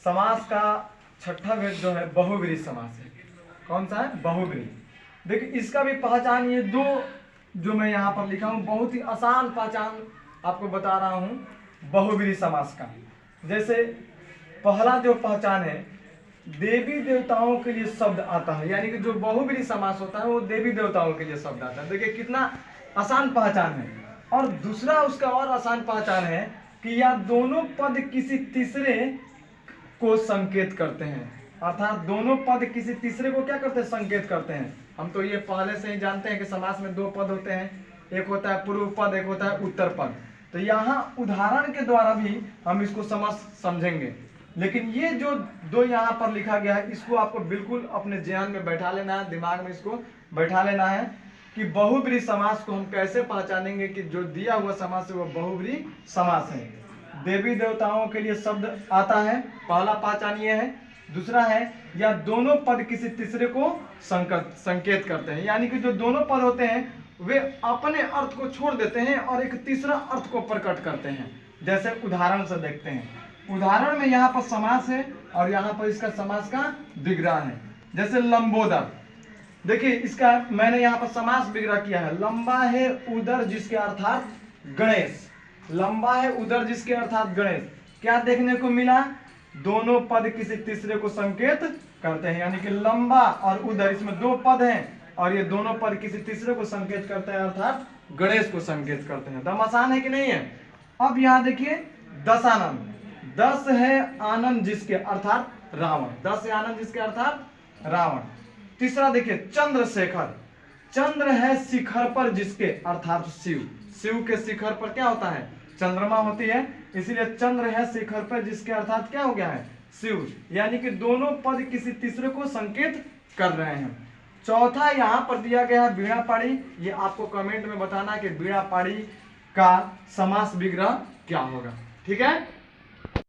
समास का छठा भेद जो है बहुब्रीहि समास है। कौन सा है? बहुब्रीहि। देखिए इसका भी पहचान, ये दो जो मैं यहाँ पर लिखा हूँ बहुत ही आसान पहचान आपको बता रहा हूँ बहुब्रीहि समास का। जैसे पहला जो पहचान है, देवी देवताओं के लिए शब्द आता है, यानी कि जो बहुब्रीहि समास होता है वो देवी देवताओं के लिए शब्द आता है। देखिए कितना आसान पहचान है। और दूसरा उसका और आसान पहचान है कि यह दोनों पद किसी तीसरे को संकेत करते हैं, अर्थात दोनों पद किसी तीसरे को क्या करते हैं? संकेत करते हैं। हम तो ये पहले से ही जानते हैं कि समास में दो पद होते हैं, एक होता है पूर्व पद, एक होता है उत्तर पद। तो यहाँ उदाहरण के द्वारा भी हम इसको समझेंगे। लेकिन ये जो दो यहाँ पर लिखा गया है इसको आपको बिल्कुल अपने ध्यान में बैठा लेना है, दिमाग में इसको बैठा लेना है कि बहुब्रीहि समास को हम कैसे पहचानेंगे कि जो दिया हुआ समास है वो बहुब्रीहि समास है। देवी देवताओं के लिए शब्द आता है, पहला पहचान ये है। दूसरा है या दोनों पद किसी तीसरे को संकेत करते हैं, यानी कि जो दोनों पद होते हैं वे अपने अर्थ को छोड़ देते हैं और एक तीसरा अर्थ को प्रकट करते हैं। जैसे उदाहरण से देखते हैं। उदाहरण में यहाँ पर समास है और यहाँ पर इसका समास का विग्रह है। जैसे लंबोदर, देखिए इसका मैंने यहाँ पर समास विग्रह किया है। लंबा है उदर जिसके अर्थात गणेश। लंबा है उदर जिसके अर्थात गणेश। क्या देखने को मिला? दोनों पद किसी तीसरे को संकेत करते हैं, यानी कि लंबा और उदर, इसमें दो पद हैं और ये दोनों पद किसी तीसरे को संकेत करते हैं, अर्थात गणेश को संकेत करते हैं। दम आसान है कि नहीं है? अब यहाँ देखिए दशानन। दस है आनंद जिसके अर्थात रावण। दस है आनंद जिसके अर्थात रावण। तीसरा देखिए चंद्रशेखर। चंद्र है शिखर पर जिसके अर्थात शिव। शिव के शिखर पर क्या होता है? चंद्रमा होती है, इसीलिए चंद्र है शिखर पर जिसके अर्थात क्या हो गया है? शिव। यानी कि दोनों पद किसी तीसरे को संकेत कर रहे हैं। चौथा यहाँ पर दिया गया है बीड़ा पाड़ी। ये आपको कमेंट में बताना कि बीड़ा पाड़ी का समास विग्रह क्या होगा। ठीक है।